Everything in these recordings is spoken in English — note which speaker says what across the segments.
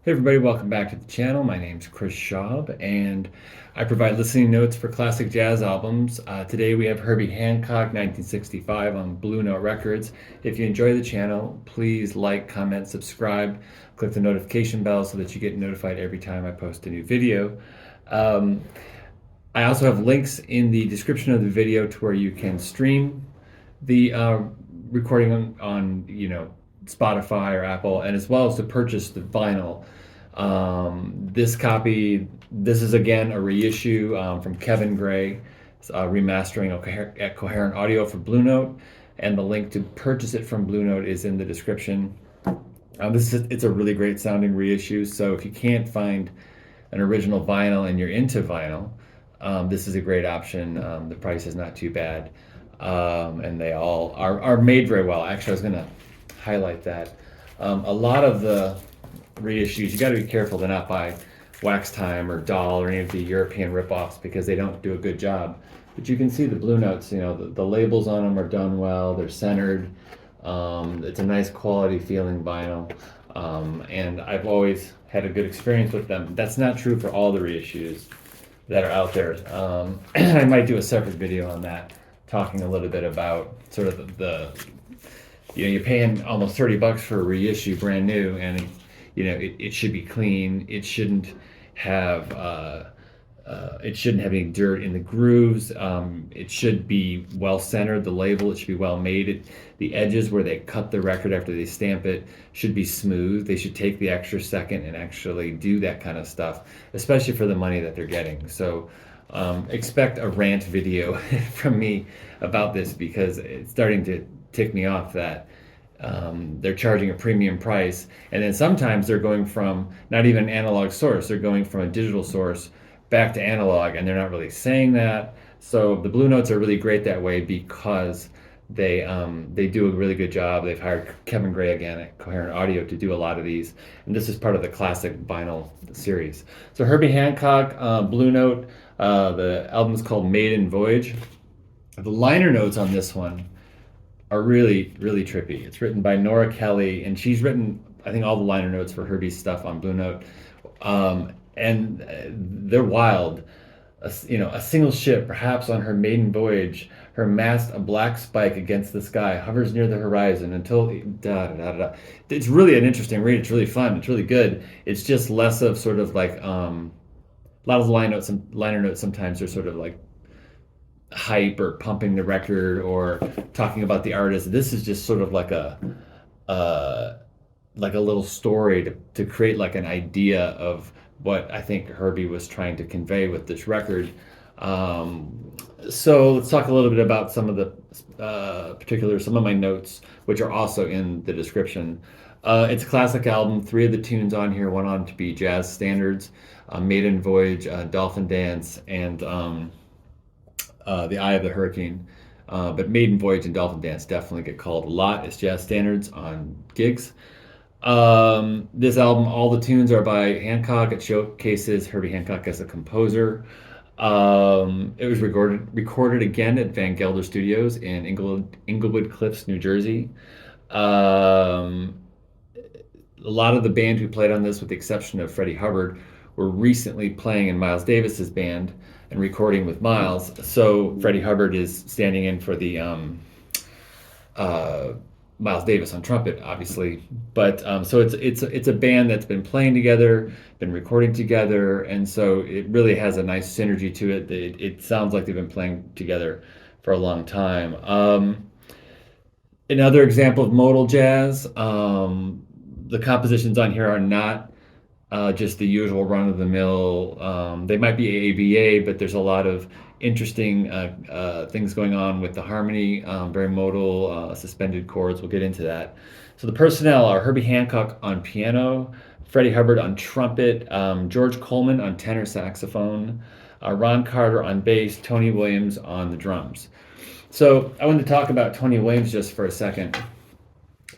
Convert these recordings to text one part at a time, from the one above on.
Speaker 1: Hey everybody, welcome back to the channel. My name's Chris Schaub and I provide listening notes for classic jazz albums. Today we have Herbie Hancock, 1965 on Blue Note Records. If you enjoy the channel, please like, comment, subscribe, click the notification bell so that you get notified every time I post a new video. Um, I also have links in the description of the video to where you can stream the recording on Spotify or Apple, and as well as to purchase the vinyl. This is again a reissue from Kevin Gray, remastering at Coherent Audio for Blue Note, and the link to purchase it from Blue Note is in the description. It's a really great sounding reissue, so if you can't find an original vinyl and you're into vinyl, this is a great option. The price is not too bad, and they all are made very well. Actually, I was going to highlight that. A lot of the reissues, you got to be careful to not buy Wax Time or Doll or any of the European ripoffs because they don't do a good job. But you can see the Blue Notes, the labels on them are done well, they're centered. It's a nice quality feeling vinyl, and I've always had a good experience with them. That's not true for all the reissues that are out there. I might do a separate video on that, talking a little bit about sort of you're paying almost $30 for a reissue brand new, and it should be clean. It shouldn't have any dirt in the grooves. It should be well centered. The label, it should be well made. The edges where they cut the record after they stamp it should be smooth. They should take the extra second and actually do that kind of stuff, especially for the money that they're getting. So expect a rant video from me about this, because it's starting to tick me off that they're charging a premium price, and then sometimes they're going from not even an analog source, they're going from a digital source back to analog, and they're not really saying that. So the Blue Notes are really great that way because they do a really good job. They've hired Kevin Gray again at Coherent Audio to do a lot of these, and this is part of the classic vinyl series. So Herbie Hancock, Blue Note, the album is called Maiden Voyage. The liner notes on this one are really, really trippy. It's written by Nora Kelly, and she's written, I think, all the liner notes for Herbie's stuff on Blue Note. And they're wild. A single ship, perhaps on her maiden voyage, her mast a black spike against the sky, hovers near the horizon until da da da da. It's really an interesting read. It's really fun. It's really good. It's just less of sort of like a lot of the liner notes sometimes are sort of like hype or pumping the record or talking about the artist. This is just sort of like a little story to create like an idea of what I think Herbie was trying to convey with this record. So let's talk a little bit about some of the some of my notes, which are also in the description. It's a classic album. 3 of the tunes on here went on to be jazz standards: Maiden Voyage, Dolphin Dance, and The Eye of the Hurricane. But Maiden Voyage and Dolphin Dance definitely get called a lot as jazz standards on gigs. This album, all the tunes are by Hancock. It showcases Herbie Hancock as a composer. It was recorded again at Van Gelder Studios in Englewood Cliffs, New Jersey. A lot of the band who played on this, with the exception of Freddie Hubbard, were recently playing in Miles Davis's band and recording with Miles. So Freddie Hubbard is standing in for the Miles Davis on trumpet, obviously. But so it's a band that's been playing together, been recording together, and so it really has a nice synergy to it. It sounds like they've been playing together for a long time. Another example of modal jazz. The compositions on here are not just the usual run-of-the-mill. They might be AABA, but there's a lot of interesting things going on with the harmony, very modal, suspended chords. We'll get into that. So the personnel are Herbie Hancock on piano, Freddie Hubbard on trumpet, George Coleman on tenor saxophone, Ron Carter on bass, Tony Williams on the drums. So I wanted to talk about Tony Williams just for a second.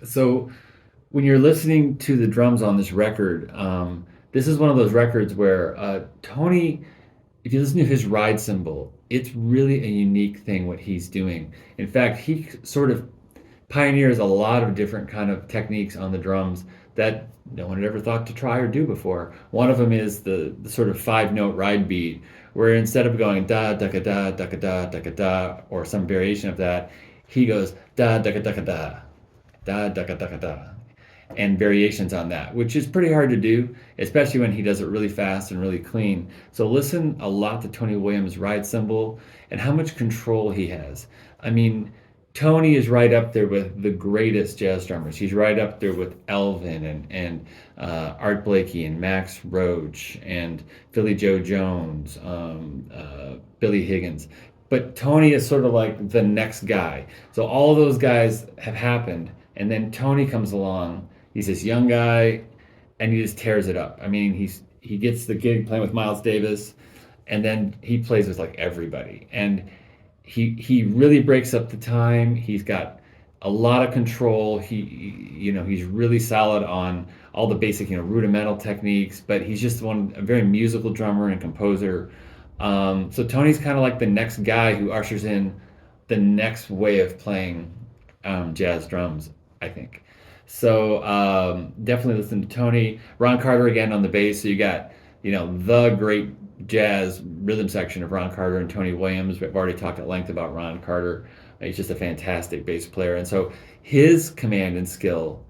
Speaker 1: So when you're listening to the drums on this record, this is one of those records where Tony, if you listen to his ride cymbal, it's really a unique thing what he's doing. In fact, he sort of pioneers a lot of different kind of techniques on the drums that no one had ever thought to try or do before. One of them is the sort of 5 note ride beat, where instead of going da da da da da da da da or some variation of that, he goes da da da da da da da da da da and variations on that, which is pretty hard to do, especially when he does it really fast and really clean. So listen a lot to Tony Williams' ride cymbal and how much control he has. I mean, Tony is right up there with the greatest jazz drummers. He's right up there with Elvin and Art Blakey and Max Roach and Philly Joe Jones, Billy Higgins. But Tony is sort of like the next guy. So all those guys have happened, and then Tony comes along. He's this young guy, and he just tears it up. I mean, he gets the gig playing with Miles Davis, and then he plays with like everybody, and he really breaks up the time. He's got a lot of control. He's really solid on all the basic rudimental techniques, but he's just a very musical drummer and composer. So Tony's kind of like the next guy who ushers in the next way of playing jazz drums, I think. So definitely listen to Tony. Ron Carter again on the bass. So you got the great jazz rhythm section of Ron Carter and Tony Williams. We've already talked at length about Ron Carter. He's just a fantastic bass player, and so his command and skill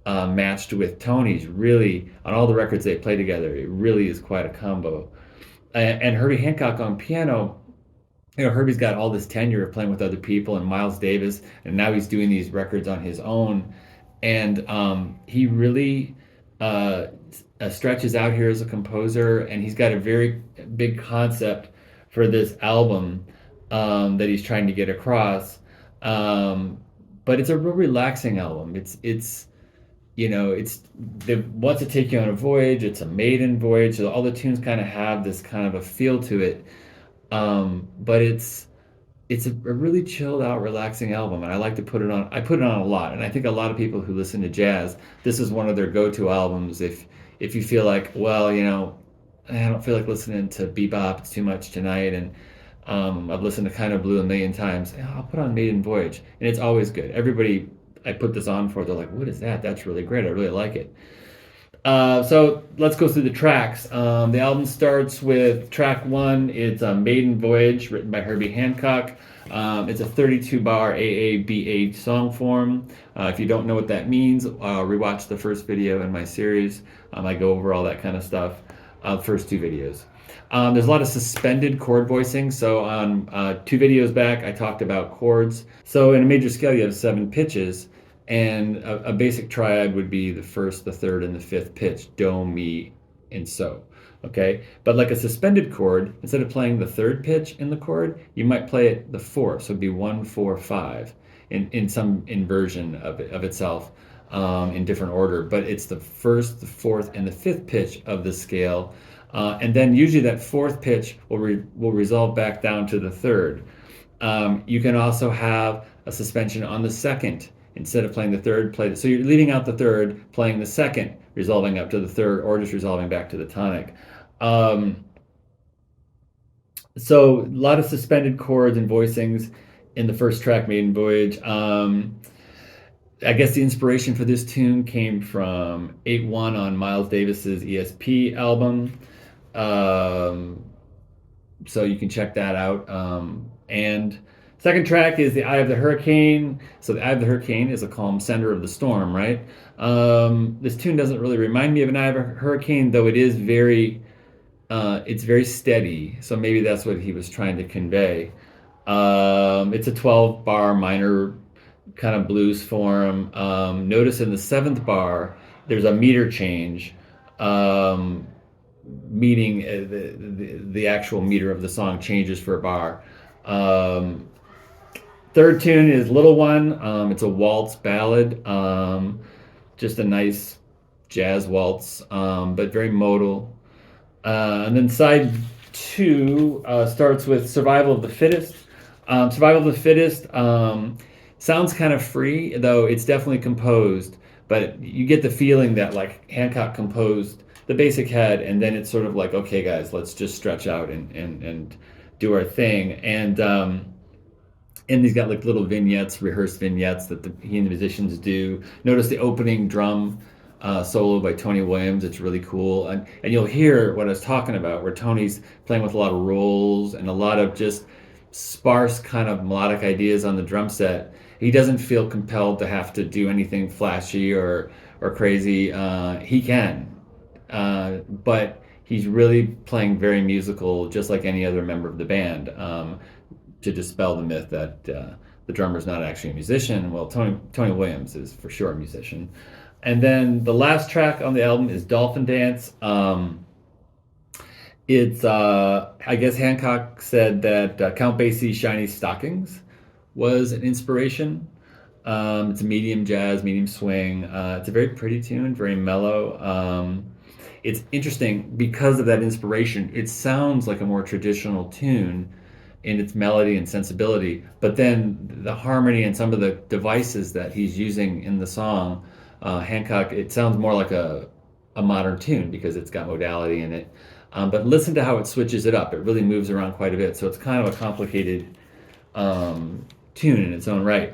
Speaker 1: matched with Tony's really on all the records they play together. It really is quite a combo. And Herbie Hancock on piano. Herbie's got all this tenure of playing with other people and Miles Davis, and now he's doing these records on his own. And he really stretches out here as a composer, and he's got a very big concept for this album that he's trying to get across. But it's a real relaxing album. It's Wants to Take You on a Voyage. It's a Maiden Voyage. So all the tunes kind of have this kind of a feel to it. But it's a really chilled out, relaxing album, and I like to put it on. I put it on a lot, and I think a lot of people who listen to jazz, this is one of their go-to albums. If you feel like, well, I don't feel like listening to bebop, it's too much tonight, and I've listened to Kind of Blue a million times, I'll put on Maiden Voyage, and it's always good. Everybody I put this on for, they're like, what is that? That's really great. I really like it. So let's go through the tracks. The album starts with track 1. It's Maiden Voyage, written by Herbie Hancock. It's a 32-bar AABA song form. If you don't know what that means, rewatch the first video in my series. I go over all that kind of stuff. First 2 videos. There's a lot of suspended chord voicing. So on 2 videos back, I talked about chords. So in a major scale, you have 7 pitches. And a basic triad would be the first, the third, and the fifth pitch, do, mi, and so. Okay, but like a suspended chord, instead of playing the third pitch in the chord, you might play it the fourth. So it'd be 1, 4, 5 in some inversion of itself in different order. But it's the first, the fourth, and the fifth pitch of the scale, and then usually that fourth pitch will resolve back down to the third. You can also have a suspension on the second. Instead of playing the third, so you're leaving out the third, playing the second, resolving up to the third, or just resolving back to the tonic. So a lot of suspended chords and voicings in the first track, Maiden Voyage. I guess the inspiration for this tune came from 8-1 on Miles Davis's ESP album. So you can check that out. And second track is The Eye of the Hurricane. So The Eye of the Hurricane is a calm center of the storm, right? This tune doesn't really remind me of an Eye of a Hurricane, though it is it's very steady. So maybe that's what he was trying to convey. It's a 12-bar minor kind of blues form. Notice in the 7th bar, there's a meter change, meaning the actual meter of the song changes for a bar. Third tune is Little One. It's a waltz ballad, just a nice jazz waltz, but very modal. And then side 2 starts with Survival of the Fittest. Survival of the Fittest sounds kind of free, though it's definitely composed, but you get the feeling that like Hancock composed the basic head, and then it's sort of like, okay guys, let's just stretch out and do our thing. And he's got like little vignettes, rehearsed vignettes that he and the musicians do. Notice the opening drum solo by Tony Williams. It's really cool, and you'll hear what I was talking about, where Tony's playing with a lot of rolls and a lot of just sparse kind of melodic ideas on the drum set. He doesn't feel compelled to have to do anything flashy or crazy. He can, but he's really playing very musical, just like any other member of the band. To dispel the myth that the drummer's not actually a musician. Well, Tony Williams is for sure a musician. And then the last track on the album is Dolphin Dance. It's I guess Hancock said that Count Basie's Shiny Stockings was an inspiration. It's a medium jazz, medium swing. It's a very pretty tune, very mellow. It's interesting because of that inspiration. It sounds like a more traditional tune in its melody and sensibility, but then the harmony and some of the devices that he's using in the song, Hancock, it sounds more like a modern tune because it's got modality in it. But listen to how it switches it up. It really moves around quite a bit, so it's kind of a complicated tune in its own right.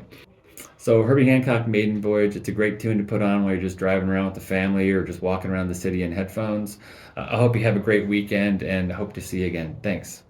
Speaker 1: So Herbie Hancock, Maiden Voyage, it's a great tune to put on while you're just driving around with the family or just walking around the city in headphones. I hope you have a great weekend and hope to see you again. Thanks.